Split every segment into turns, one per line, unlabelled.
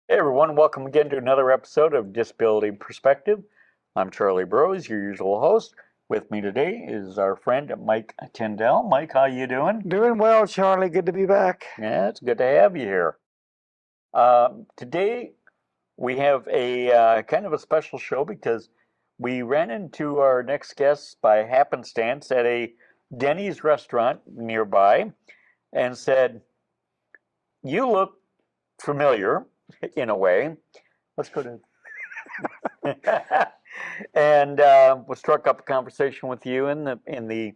Hey everyone, welcome again to another episode of Disability Perspective. I'm Charlie Brose, your usual host. With me today is our friend Mike Tyndall. Mike, how you doing?
Doing well, Charlie. Good to be back.
Yeah, it's good to have you here. Today we have a kind of a special show because we ran into our next guest by happenstance at a Denny's restaurant nearby and said, "You look familiar in a way." Let's go to and we struck up a conversation with you in the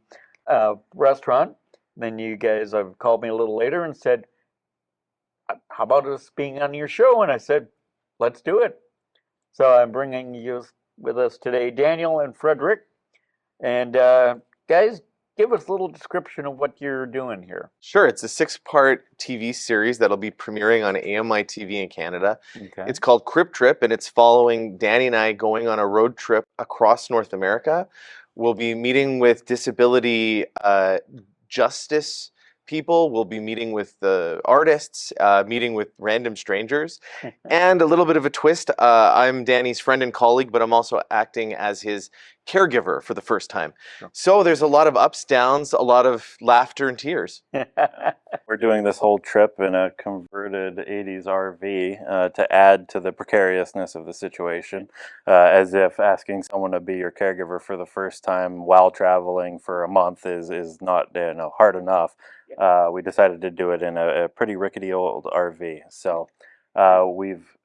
restaurant. Then you guys have called me a little later and said, "How about us being on your show?" And I said, "Let's do it." So I'm bringing you with us today, Daniel and Frederick. And guys, give us a little description of what you're doing here.
Sure, it's a 6-part TV series that'll be premiering on AMI TV in Canada.
Okay.
It's called Crip, and it's following Danny and I going on a road trip across North America. We'll be meeting with disability justice people. We'll be meeting with the artists, meeting with random strangers, and a little bit of a twist. I'm Danny's friend and colleague, but I'm also acting as his caregiver for the first time.
Sure.
So there's a lot of ups, downs, a lot of laughter and tears.
We're doing this whole trip in a converted 80s RV to add to the precariousness of the situation, as if asking someone to be your caregiver for the first time while traveling for a month is not hard enough. We decided to do it in a pretty rickety old RV. So we've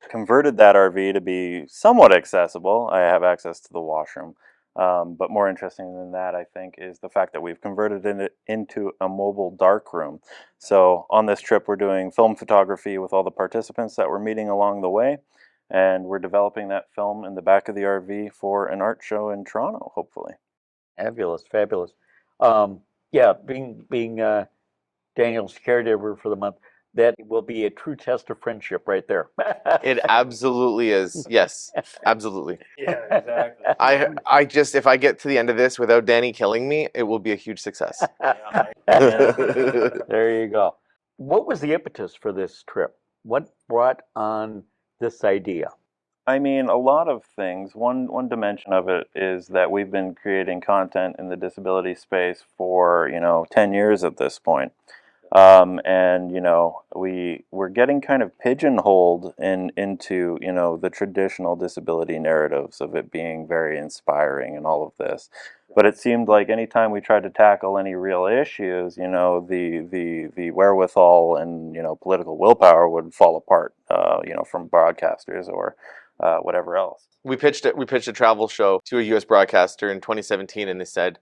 converted that RV to be somewhat accessible. I have access to the washroom. But more interesting than that, I think, is the fact that we've converted it into a mobile darkroom. So on this trip, we're doing film photography with all the participants that we're meeting along the way. And we're developing that film in the back of the RV for an art show in Toronto, hopefully.
Fabulous, fabulous. Yeah, being Daniel's caregiver for the month, that will be a true test of friendship right there.
It absolutely is. Yes, absolutely.
Yeah, exactly.
I just, if I get to the end of this without Danny killing me, it will be a huge success.
There you go. What was the impetus for this trip? What brought on this idea?
I mean, a lot of things. One dimension of it is that we've been creating content in the disability space for 10 years at this point. And we're getting kind of pigeonholed into the traditional disability narratives of it being very inspiring and all of this. But it seemed like anytime we tried to tackle any real issues, the wherewithal and political willpower would fall apart, from broadcasters or whatever else.
We pitched a travel show to a U.S. broadcaster in 2017, and they said,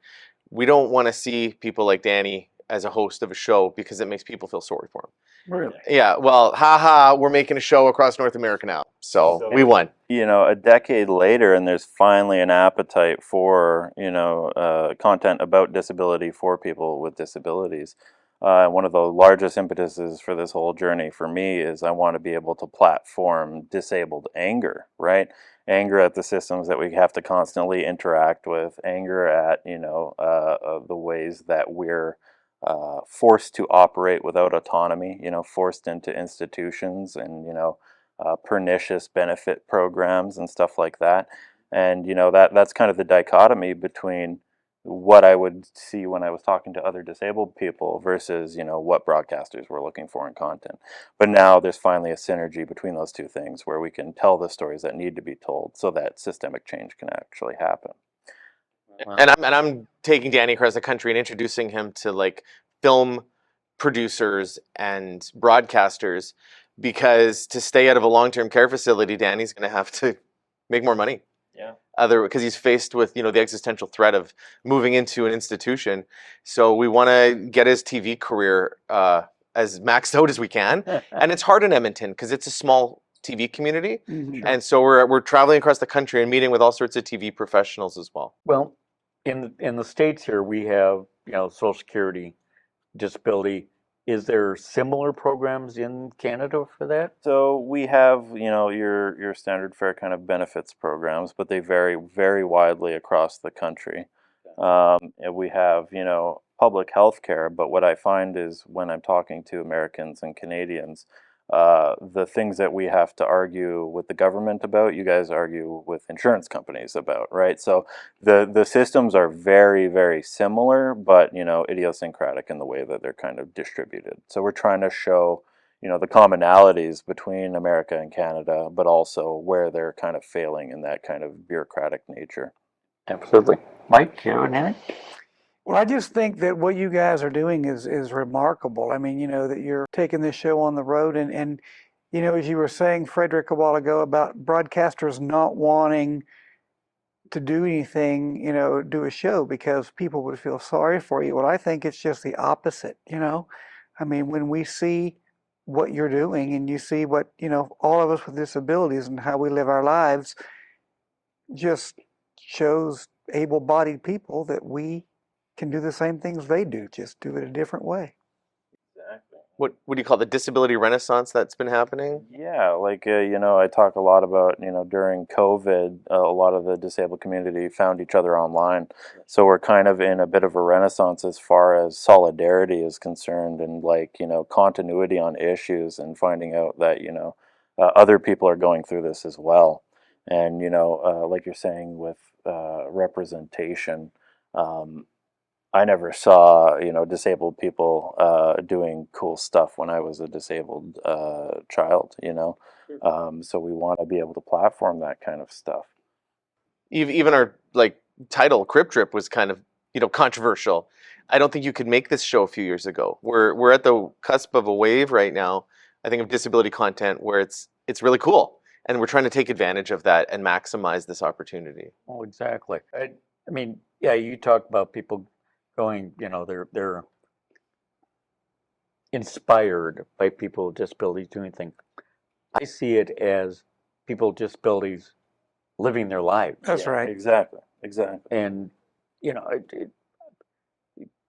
"We don't want to see people like Danny as a host of a show because it makes people feel sorry for him."
Really?
Yeah, well, haha, we're making a show across North America now. So we won.
A decade later, and there's finally an appetite for content about disability for people with disabilities. One of the largest impetuses for this whole journey for me is I want to be able to platform disabled anger, right? Anger at the systems that we have to constantly interact with, anger at the ways that we're forced to operate without autonomy, forced into institutions and pernicious benefit programs and stuff like that. And that's kind of the dichotomy between what I would see when I was talking to other disabled people versus what broadcasters were looking for in content. But now there's finally a synergy between those two things where we can tell the stories that need to be told so that systemic change can actually happen.
Wow.
And I'm taking Danny across the country and introducing him to like film producers and broadcasters, because to stay out of a long-term care facility, Danny's going to have to make more money.
Yeah.
Because he's faced with the existential threat of moving into an institution. So we want to get his TV career as maxed out as we can, and it's hard in Edmonton because it's a small TV community, and so we're traveling across the country and meeting with all sorts of TV professionals as well.
Well, in the States here, we have, Social Security, disability. Is there similar programs in Canada for that?
So we have, your standard fare kind of benefits programs, but they vary very widely across the country. And we have, public health care, but what I find is when I'm talking to Americans and Canadians, the things that we have to argue with the government about, you guys argue with insurance companies about, right? So the systems are very, very similar, but idiosyncratic in the way that they're kind of distributed. So we're trying to show the commonalities between America and Canada, but also where they're kind of failing in that kind of bureaucratic nature.
Absolutely. Mike, you have anything?
Well, I just think that what you guys are doing is remarkable. I mean, that you're taking this show on the road and as you were saying, Frederick, a while ago about broadcasters not wanting to do anything, do a show because people would feel sorry for you. Well, I think it's just the opposite. I mean, when we see what you're doing and you see what, all of us with disabilities and how we live our lives, just shows able-bodied people that we can do the same things they do, just do it a different way.
Exactly.
What do you call the disability renaissance that's been happening?
Yeah, like I talk a lot about during COVID, a lot of the disabled community found each other online, so we're kind of in a bit of a renaissance as far as solidarity is concerned, and continuity on issues, and finding out that other people are going through this as well, and like you're saying with representation. I never saw, disabled people doing cool stuff when I was a disabled child. So we want to be able to platform that kind of stuff.
Even our title Crip Trip was kind of controversial. I don't think you could make this show a few years ago. We're at the cusp of a wave right now, I think, of disability content where it's really cool, and we're trying to take advantage of that and maximize this opportunity.
Oh, exactly. I mean, yeah, you talk about people going, they're inspired by people with disabilities doing things. I see it as people with disabilities living their lives.
That's right.
Exactly.
And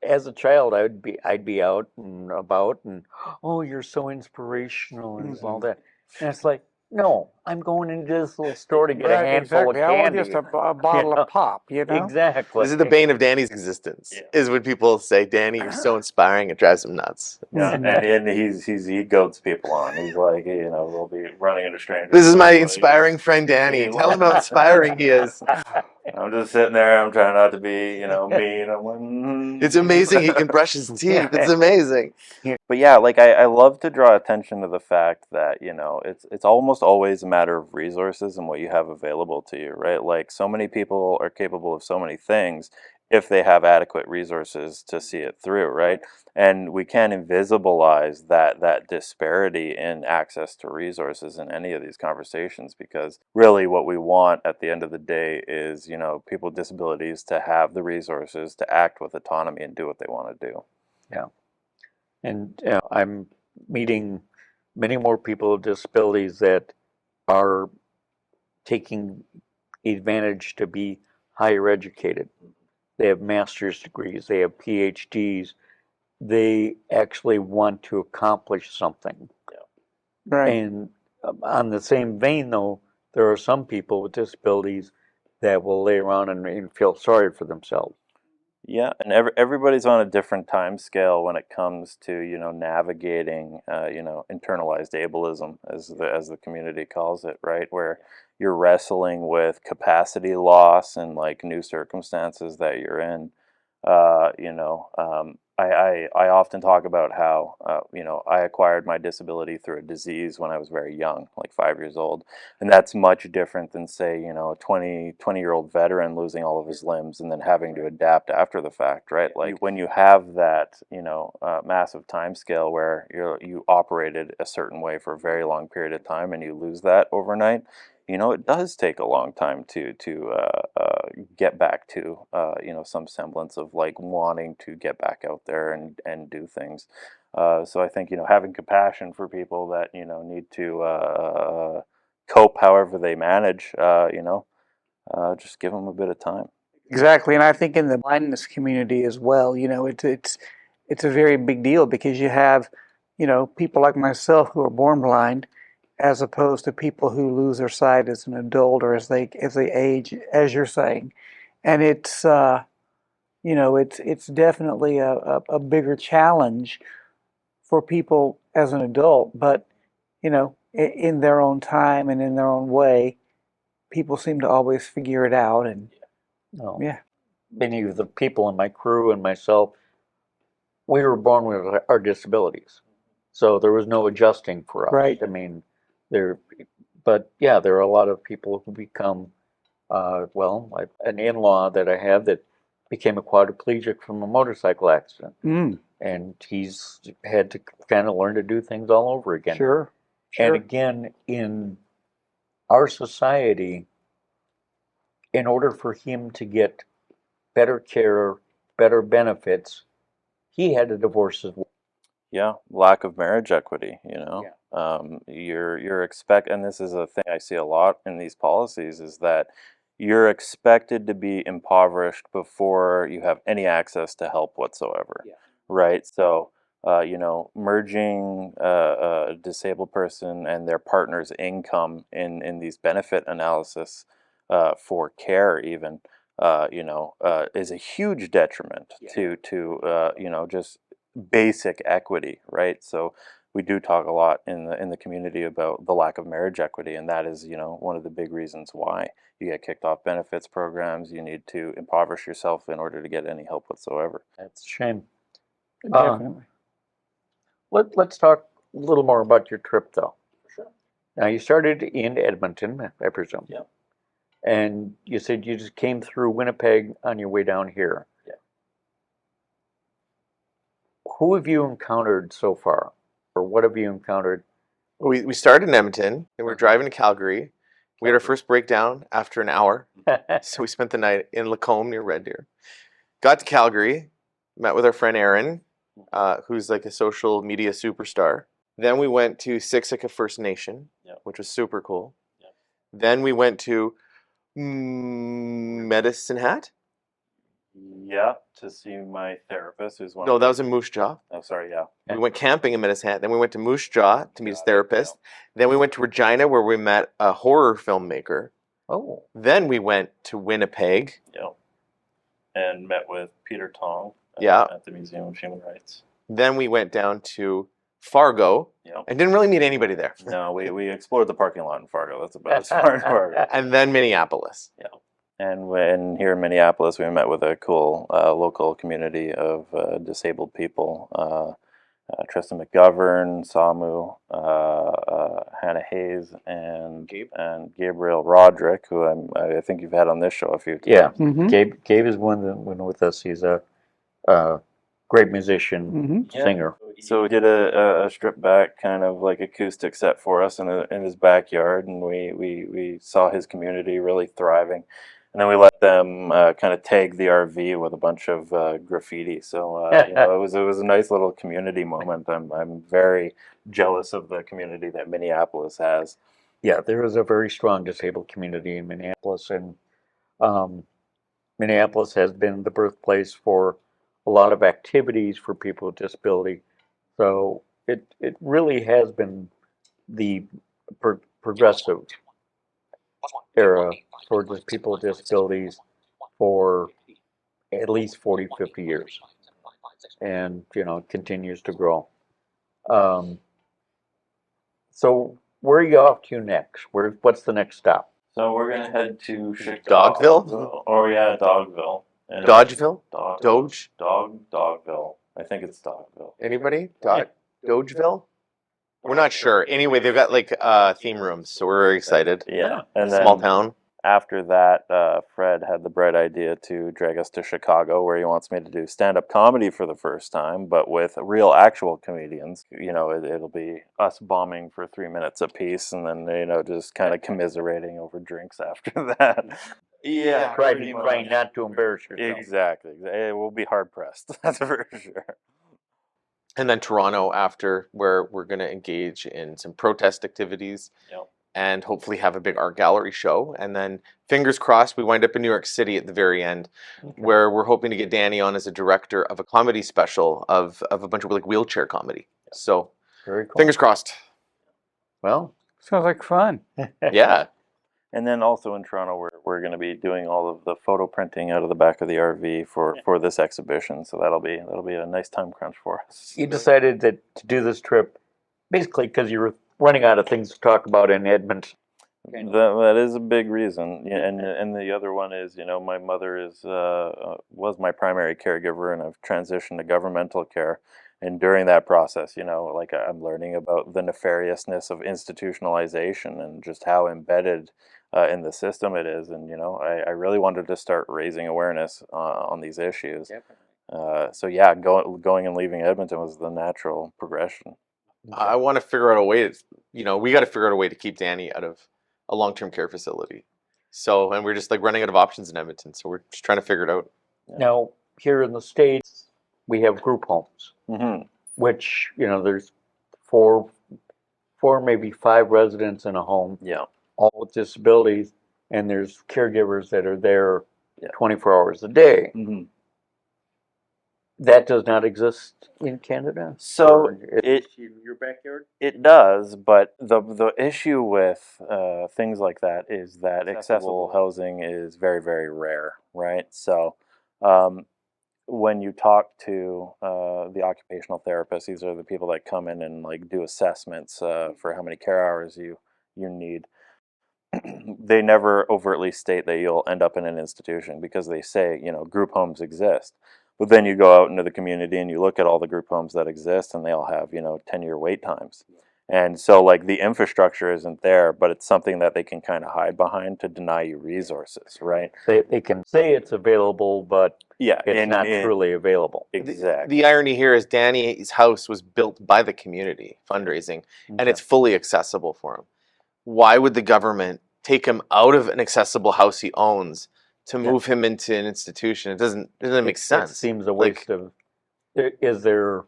as a child, I'd be out and about, and oh, you're so inspirational and all that. And it's like, no, I'm going into this little store to get a
Right,
handful
exactly.
of
I want
candy.
just a bottle of pop,
Exactly.
This is the bane of Danny's existence.
Yeah.
Is when people say, "Danny, you're so inspiring," it drives them nuts.
Yeah, and he goads people on. He's like, we'll be running into strangers.
This is my inspiring friend Danny. Tell him how inspiring he is.
I'm just sitting there. I'm trying not to be, mean. I'm like,
It's amazing he can brush his teeth. It's amazing.
But yeah, like I love to draw attention to the fact that it's almost always a matter of resources and what you have available to you, right? Like so many people are capable of so many things if they have adequate resources to see it through, right? And we can't invisibilize that disparity in access to resources in any of these conversations, because really what we want at the end of the day is people with disabilities to have the resources to act with autonomy and do what they want to do.
Yeah. And I'm meeting many more people with disabilities that are taking advantage to be higher educated. They have master's degrees, they have PhDs. They actually want to accomplish something.
Right.
And on the same vein, though, there are some people with disabilities that will lay around and feel sorry for themselves.
Yeah, and everybody's on a different time scale when it comes to navigating internalized ableism, as the community calls it, right? Where you're wrestling with capacity loss and like new circumstances that you're in. I often talk about how I acquired my disability through a disease when I was very young, like 5 years old, and that's much different than say a 20-year-old veteran losing all of his limbs and then having to adapt after the fact, right? Like when you have that massive time scale where you operated a certain way for a very long period of time and you lose that overnight, it does take a long time to get back to some semblance of like wanting to get back out there and do things. So I think having compassion for people that need to cope however they manage, just give them a bit of time.
Exactly, and I think in the blindness community as well, it's a very big deal because you have, people like myself who are born blind, as opposed to people who lose their sight as an adult or as they age, as you're saying, and it's definitely a bigger challenge for people as an adult, but you know, in their own time and in their own way, people seem to always figure it out. And
No.
yeah,
Many of the people in my crew and myself, we were born with our disabilities. So there was no adjusting for us.
Right.
I mean, but yeah, there are a lot of people who become, like an in-law that I have that became a quadriplegic from a motorcycle accident.
Mm,
And he's had to kind of learn to do things all over again.
sure.
And again, in our society, in order for him to get better care, better benefits, he had to divorce his wife.
Yeah, lack of marriage equity, you know.
Yeah.
You're and this is a thing I see a lot in these policies, is that you're expected to be impoverished before you have any access to help whatsoever.
Yeah.
Right? So, merging a disabled person and their partner's income in these benefit analysis for care even, is a huge detriment to just basic equity, right? So we do talk a lot in the community about the lack of marriage equity, and that is, one of the big reasons why you get kicked off benefits programs. You need to impoverish yourself in order to get any help whatsoever.
That's a shame.
Definitely.
Let's talk a little more about your trip, though.
Sure.
Now, you started in Edmonton, I presume.
Yeah.
And you said you just came through Winnipeg on your way down here.
Yeah.
Who have you encountered so far? Or what have you encountered?
We started in Edmonton, and we're driving to Calgary. We had our first breakdown after an hour, so we spent the night in Lacombe near Red Deer. Got to Calgary, met with our friend Aaron, who's like a social media superstar. Then we went to Siksika First Nation, which was super cool.
Yeah.
Then we went to Medicine Hat.
Yeah, to see my therapist, who's one.
No, that was in Moose Jaw.
Oh, sorry, yeah.
We went camping in Medicine Hat. Then we went to Moose Jaw to meet his therapist. Then we went to Regina, where we met a horror filmmaker.
Oh.
Then we went to Winnipeg.
Yeah. And met with Peter Tong at the Museum of Human Rights.
Then we went down to Fargo and didn't really meet anybody there.
No, we explored the parking lot in Fargo. That's about as far as Fargo.
And then Minneapolis.
Yeah. And when here in Minneapolis, we met with a cool local community of disabled people. Tristan McGovern, Samu, Hannah Hayes, and Gabriel Roderick, who I think you've had on this show a few times.
Yeah,
Mm-hmm.
Gabe is one that went with us. He's a great musician, singer.
So we did a stripped back kind of like acoustic set for us in his backyard, and we saw his community really thriving. And then we let them kind of tag the RV with a bunch of graffiti. So it was a nice little community moment. I'm very jealous of the community that Minneapolis has.
Yeah, there is a very strong disabled community in Minneapolis, and Minneapolis has been the birthplace for a lot of activities for people with disability. So it really has been the progressive era for just people with disabilities for at least 40, 50 years. And, it continues to grow. So where are you off to next? What's the next stop?
So we're going to head to Chicago.
Dogville?
Oh, yeah, Dogville. And
Dodgeville?
Doge? Dogville. I think it's Dogville.
Anybody? Dogeville? We're not sure. Anyway, they've got like theme rooms, so we're very excited.
Yeah. And then
Small town.
after that, Fred had the bright idea to drag us to Chicago, where he wants me to do stand-up comedy for the first time, but with real, actual comedians. It'll be us bombing for 3 minutes apiece, and then just kind of commiserating over drinks after that. Yeah,
Trying not to embarrass yourself.
Exactly. It will be hard pressed. That's for sure.
And then Toronto after, where we're going to engage in some protest activities.
Yep.
And hopefully have a big art gallery show. And then, fingers crossed, we wind up in New York City at the very end, where we're hoping to get Danny on as a director of a comedy special of a bunch of like wheelchair comedy. So,
Very cool.
fingers crossed.
Well,
Sounds like fun.
Yeah.
And then also in Toronto, we're going to be doing all of the photo printing out of the back of the RV for this exhibition. So that'll be a nice time crunch for us.
you decided that to do this trip basically because you were running out of things to talk about in Edmonton.
That is a big reason, yeah, and the other one is, my mother was my primary caregiver, and I've transitioned to governmental care. And during that process, like I'm learning about the nefariousness of institutionalization and just how embedded in the system it is. And I really wanted to start raising awareness on these issues. So yeah, going and leaving Edmonton was the natural progression.
I want to figure out a way to, we got to figure out a way to keep Danny out of a long-term care facility. So, and we're just like running out of options in Edmonton. So we're just trying to figure it out.
Now, here in the States, we have group homes,
Mm-hmm.
which, there's four, maybe five residents in a home,
Yeah.
all with disabilities, and there's caregivers that are there
Yeah.
24 hours a day.
Mm-hmm.
That does not exist in Canada?
So
Or it's in your backyard?
it does, but the issue with things like that is that accessible housing is very, very rare, right? So when you talk to the occupational therapists, these are the people that come in and like do assessments for how many care hours you need. They never overtly state that you'll end up in an institution because they say, group homes exist. But then you go out into the community and you look at all the group homes that exist and they all have, 10-year wait times. And so like the infrastructure isn't there, but it's something that they can kind of hide behind to deny you resources, right?
They can say it's available, but
Yeah,
it's not truly available.
Exactly.
The irony here is Danny's house was built by the community fundraising, and it's fully accessible for him. Why would the government take him out of an accessible house he owns to move him into an institution? It doesn't make sense.
It seems a waste of. Is there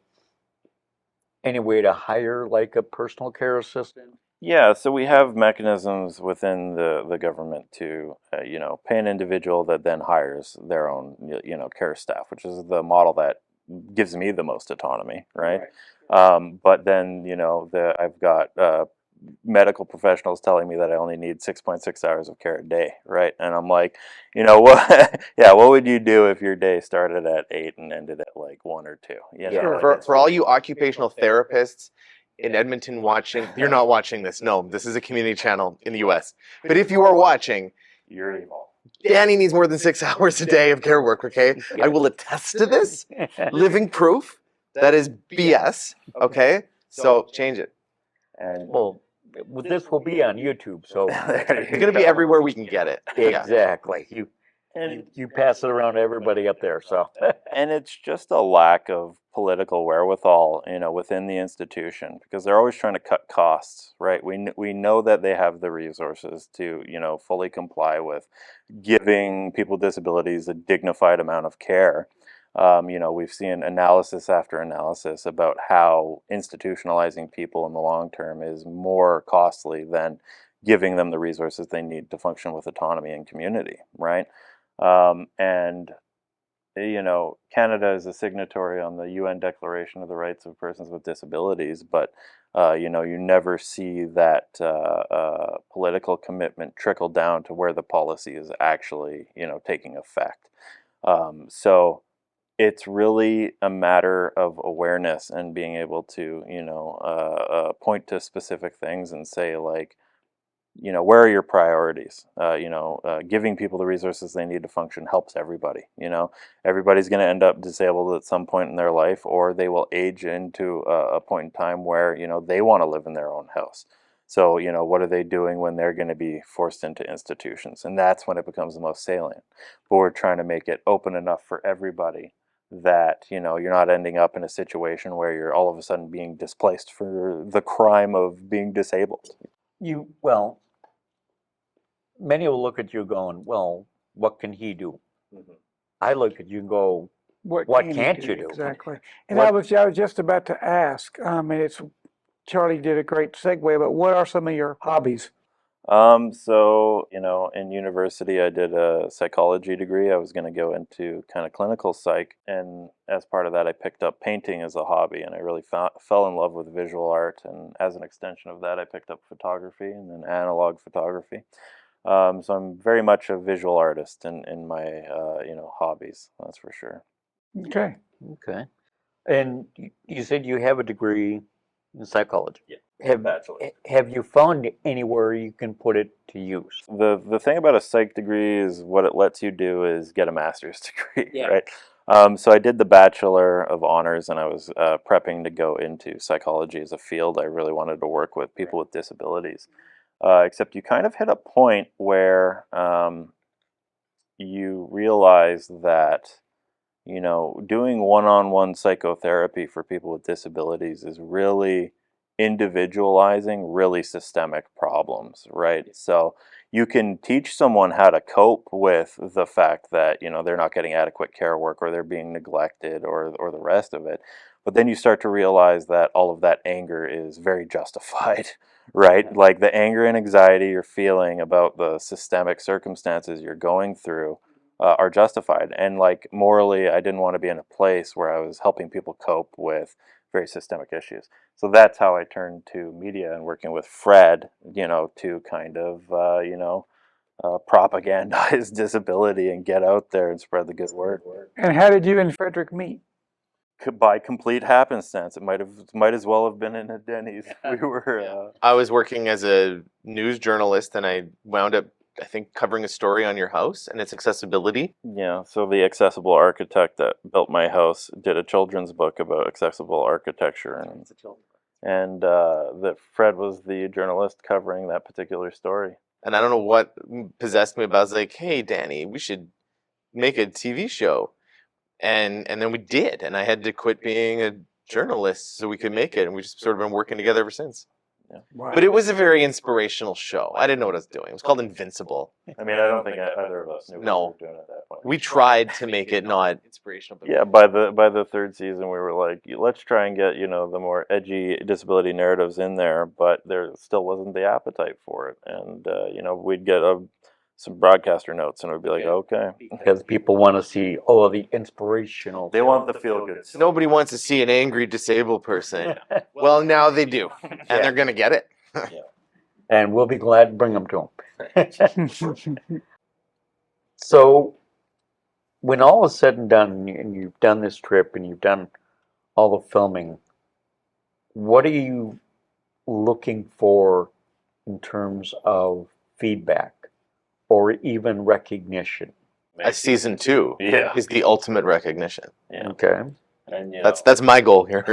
any way to hire like a personal care assistant?
Yeah, so we have mechanisms within the government to, pay an individual that then hires their own, care staff, which is the model that gives me the most autonomy, right? But then, I've got medical professionals telling me that I only need 6.6 hours of care a day, right? And I'm like, what? Yeah, what would you do if your day started at 8 and ended at like 1 or 2?
For all you occupational therapists in Edmonton watching, you're not watching this. No, this is a community channel in the US. But if you are watching,
you're evil.
Danny needs more than 6 hours a day of care work, okay? I will attest to this. Living proof. That is BS, okay? So change it.
And
Well, this will be on YouTube, so
It's going to be everywhere we can get it. Yeah.
exactly. You pass it around to everybody up there. So
and it's just a lack of political wherewithal, within the institution, because they're always trying to cut costs, right? We know that they have the resources to, fully comply with giving people with disabilities a dignified amount of care. We've seen analysis after analysis about how institutionalizing people in the long term is more costly than giving them the resources they need to function with autonomy and community, right? And Canada is a signatory on the UN Declaration of the Rights of Persons with Disabilities, but you never see that political commitment trickle down to where the policy is actually, taking effect. So it's really a matter of awareness and being able to, point to specific things and say like, where are your priorities? Giving people the resources they need to function helps everybody. Everybody's going to end up disabled at some point in their life, or they will age into a point in time where, they want to live in their own house. So, what are they doing when they're going to be forced into institutions? And that's when it becomes the most salient. But we're trying to make it open enough for everybody that, you're not ending up in a situation where you're all of a sudden being displaced for the crime of being disabled.
Many will look at you going, well, what can he do? I look at you and go, what can't you do?
Exactly. And I was just about to ask, Charlie did a great segue, but what are some of your hobbies?
So, in university, I did a psychology degree. I was going to go into kind of clinical psych. And as part of that, I picked up painting as a hobby. And I really fell in love with visual art. And as an extension of that, I picked up photography and then analog photography. So I'm very much a visual artist in my, hobbies. That's for sure.
Okay.
Okay. And you said you have a degree. in psychology.
Yeah.
Have
Bachelor's.
have you found anywhere you can put it to use?
The thing about a psych degree is what it lets you do is get a master's degree,
Yeah.
right? So I did the Bachelor of Honors, and I was prepping to go into psychology as a field. I really wanted to work with people with disabilities. Except you kind of hit a point where you realize that, you know, doing one-on-one psychotherapy for people with disabilities is really individualizing really systemic problems, right? So you can teach someone how to cope with the fact that, you know, they're not getting adequate care work or they're being neglected or the rest of it. But then you start to realize that all of that anger is very justified, right? Like the anger and anxiety you're feeling about the systemic circumstances you're going through are justified. And like morally, I didn't want to be in a place where I was helping people cope with very systemic issues. So that's how I turned to media and working with Fred, you know, to kind of, propagandize disability and get out there and spread the good word.
And how did you and Frederick meet?
By complete happenstance, it might as well have been in a Denny's. We were.
I was working as a news journalist, and I wound up, I think, covering a story on your house and its accessibility.
Yeah, so the accessible architect that built my house did a children's book about accessible architecture, and that Fred was the journalist covering that particular story.
And I don't know what possessed me, but I was like, hey, Danny, we should make a TV show. And then we did, and I had to quit being a journalist so we could make it, and we just sort of been working together ever since.
Yeah.
Wow.
But it was a very inspirational show. I didn't know what I was doing. It was called Invincible.
I mean, I don't think either of us knew what
No.
we were doing at that point.
We tried to make it not inspirational, but
Yeah, by the third season, we were like, let's try and get, you know, the more edgy disability narratives in there, but there still wasn't the appetite for it. And, you know, we'd get some broadcaster notes, and it would be like, okay.
Because people want to see the inspirational.
They want the feel-good.
nobody wants to see an angry disabled person. Well, now they do, and they're going to get it.
And we'll be glad to bring them to them. So, when all is said and done, and you've done this trip and you've done all the filming, what are you looking for in terms of feedback or even recognition?
A season 2
Yeah.
is the ultimate recognition.
Yeah.
Okay.
And, you know,
That's my goal here.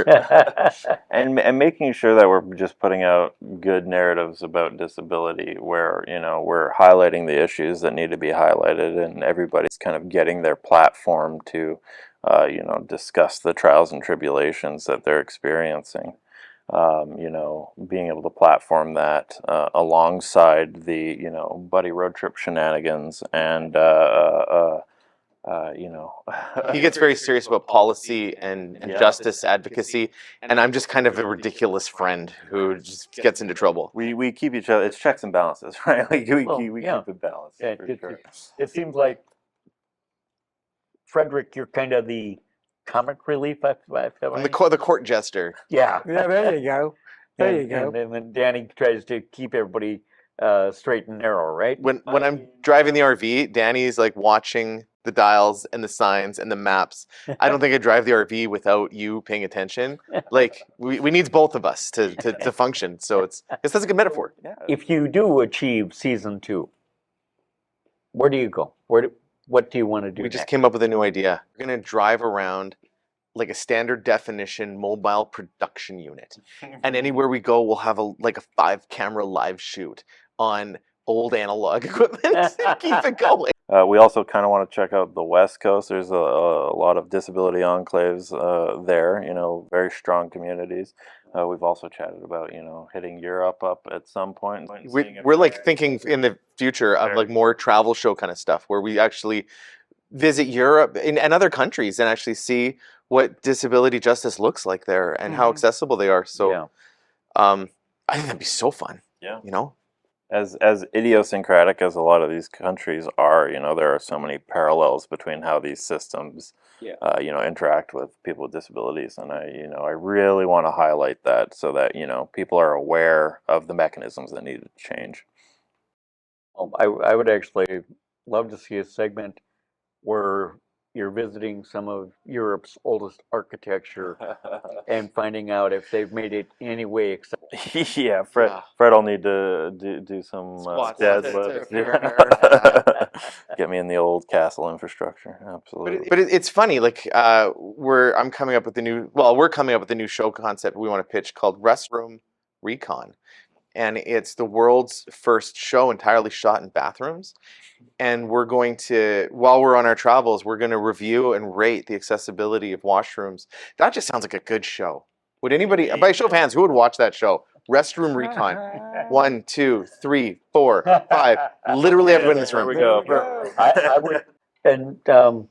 and making sure that we're just putting out good narratives about disability where, you know, we're highlighting the issues that need to be highlighted, and everybody's kind of getting their platform to, you know, discuss the trials and tribulations that they're experiencing. You know, being able to platform that alongside the, you know, buddy road trip shenanigans and, you know.
He gets very serious about policy and
Yeah.
justice advocacy, and I'm just kind of a ridiculous friend who just gets into trouble.
We keep each other, it's checks and balances, right? Like we
yeah.
keep it balanced.
Yeah,
for sure.
it seems like, Frederick, you're kind of the comic relief. I feel
I'm
like.
the court jester.
Yeah.
Yeah, there you go. There
And,
you go.
and then Danny tries to keep everybody straight and narrow, right?
When I'm driving the RV, Danny's like watching the dials and the signs and the maps. I don't think I drive the RV without you paying attention. Like we needs both of us to function. So I guess that's a good metaphor.
Yeah.
If you do achieve season 2, where do you go? What do you want to do?
We just
next?
came up with a new idea. We're gonna drive around like a standard definition mobile production unit, and anywhere we go, we'll have a 5-camera live shoot on old analog equipment. Keep it going.
We also kind of want to check out the West Coast. There's a lot of disability enclaves there, you know, very strong communities. We've also chatted about, you know, hitting Europe up at some point. And seeing if
We're like
there-
thinking in the future of like more travel show kind of stuff where we actually visit Europe and other countries and actually see what disability justice looks like there and how accessible they are. So
Yeah.
I think that'd be so fun.
Yeah.
You know?
As idiosyncratic as a lot of these countries are, you know, there are so many parallels between how these systems, you know, interact with people with disabilities, and I really want to highlight that so that, you know, people are aware of the mechanisms that need to change.
I would actually love to see a segment where you're visiting some of Europe's oldest architecture and finding out if they've made it any way acceptable.
Yeah,
Yeah.
Fred'll need to do some
Squats
deadlifts.
to her.
Get me in the old castle infrastructure.
But
Absolutely.
it's funny. Like we're coming up with a new show concept we want to pitch called Restroom Recon, and it's the world's first show entirely shot in bathrooms. And we're going to, while we're on our travels, we're going to review and rate the accessibility of washrooms. That just sounds like a good show. Would anybody, by show of hands, who would watch that show? Restroom Recon. 1, 2, 3, 4, 5. Literally everyone in this room.
There we
There
go.
we go.
I would, and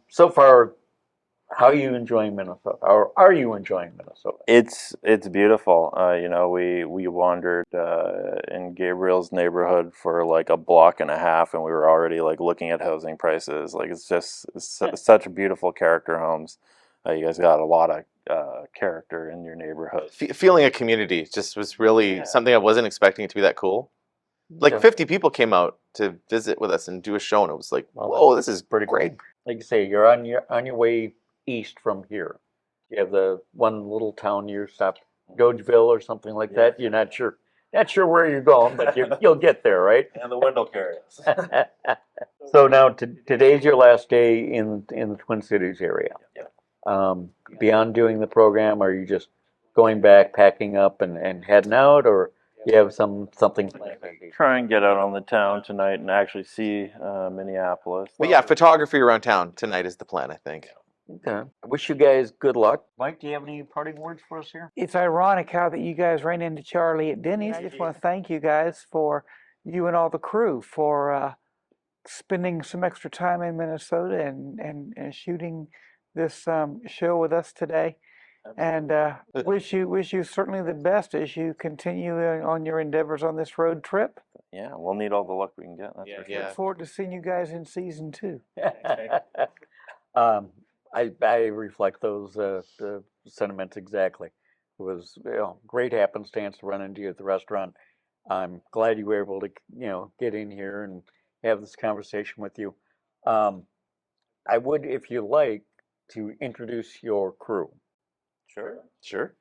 so far, how are you enjoying Minnesota? Or are you enjoying Minnesota?
It's beautiful. You know, we wandered in Gabriel's neighborhood for like a block and a half, and we were already like looking at housing prices. Like it's just such beautiful character homes. You guys got a lot of character in your neighborhood.
Feeling a community just was really something I wasn't expecting it to be that cool. Like
Yeah.
50 people came out to visit with us and do a show, and it was like, whoa, this is
Pretty
great.
Like you say, you're on your way east from here. You have the one little town you stop, Dodgeville or something like that. You're not sure where you're going, but you'll get there, right?
And the window carriers.
So now today's your last day in the Twin Cities area. Beyond doing the program, are you just going back, packing up, and heading out, or you have something planned?
Try and get out on the town tonight and actually see Minneapolis.
But yeah, photography around town tonight is the plan, I think.
Okay. I wish you guys good luck. Mike, do you have any parting words for us here?
It's ironic how that you guys ran into Charlie at Denny's. I just want to thank you guys for you and all the crew for spending some extra time in Minnesota and shooting this show with us today. And wish you certainly the best as you continue on your endeavors on this road trip.
Yeah, we'll need all the luck we can get. That's for sure.
Look forward to seeing you guys in season 2.
I reflect those the sentiments exactly. It was great happenstance to run into you at the restaurant. I'm glad you were able to get in here and have this conversation with you. I would, if you like, to introduce your crew.
Sure.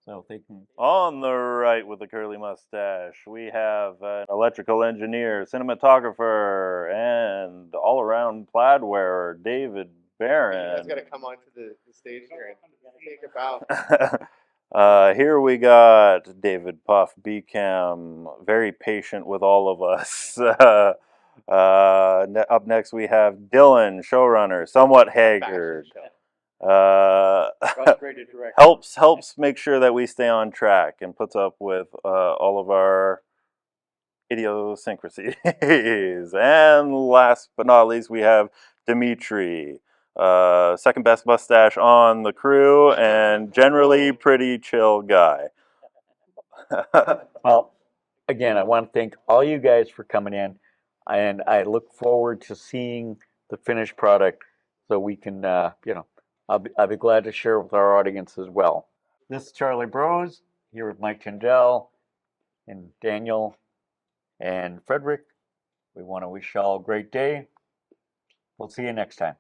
So they can.
On the right with the curly mustache, we have an electrical engineer, cinematographer, and all-around plaid wearer, David Barron.
to come onto the stage here and take a bow.
Here we got David Puff, BCAM, very patient with all of us. Up next we have Dylan, showrunner, somewhat haggard. Helps make sure that we stay on track and puts up with all of our idiosyncrasies. And last but not least, we have Dimitri, second best mustache on the crew and generally pretty chill guy.
Well, again, I want to thank all you guys for coming in, and I look forward to seeing the finished product so we can, I'll be glad to share with our audience as well. This is Charlie Bros here with Mike Tyndall and Daniel and Frederick. We want to wish you all a great day. We'll see you next time.